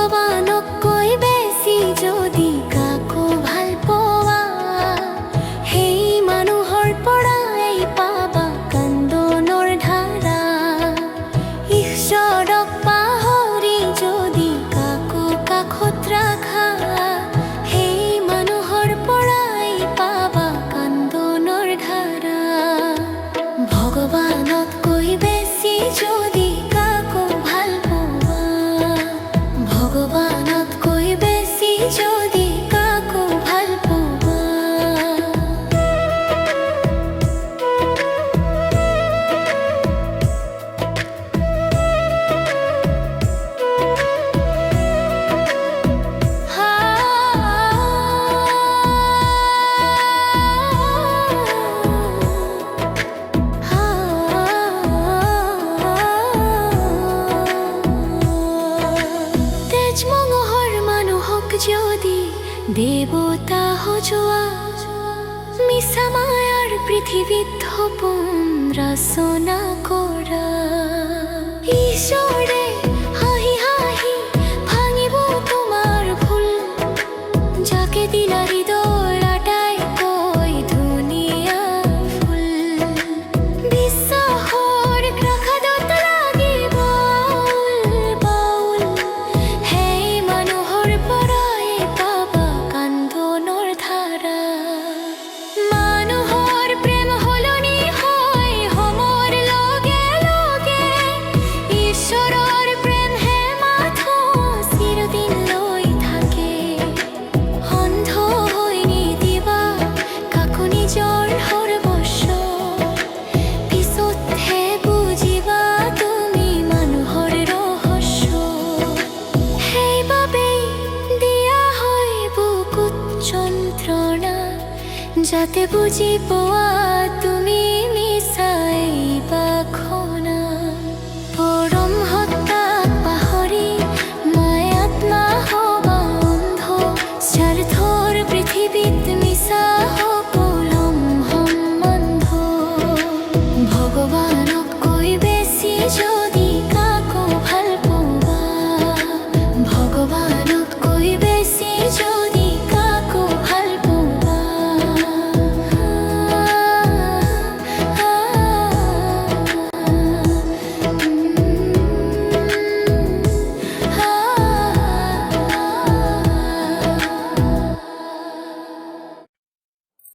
ভগৱানক কৈ বেছি যদি কাকো ভাল পোৱা, সেই মানুহৰ পৰাই পাবা কান্দোনৰ ধাৰা। ঈশ্বৰক পাহৰি যদি কাকো কাষত ৰাখা, সেই মানুহৰ পৰাই পাবা কান্দোনৰ ধাৰা। ভগৱানতকৈ বেছি যদি কাকো ভাল পোৱা, ভগৱানতকৈ বেছি যদি কাকো ভাল পোৱা। তেজমঙহৰ মানুহক যদি দেৱতা সজোৱা, মিছা মায়াৰ পৃথিৱীত সপোন ৰচনা কৰা। ঈশ্বৰে হাঁহি হাঁহি ভাঙিব তোমাৰ ভুল, যাকে দিলা হৃদয়ৰ আটাইতকৈ ধুনীয়া ফুল। বিশ্বাসৰ প্ৰাসাদত লাগিব বাউল, সেই মানুহৰ পৰাই পাবা কান্দোনৰ ধাৰা। মানুহৰ প্ৰেম সলনি হয় সময়ৰ লগে লগে, ঈশ্বৰৰ প্ৰেমহে মাথো চিৰদিন লৈ থাকে। অন্ধ হৈ নিদিবা কাকো নিজৰ সৰ্বস্ব, পিছতহে বুজিবা তুমি মানুহৰ ৰহস্য। সেইবাবেই দিয়া হয় বুকুত যন্ত্ৰণা, যাতে বুজি পোৱা তুমি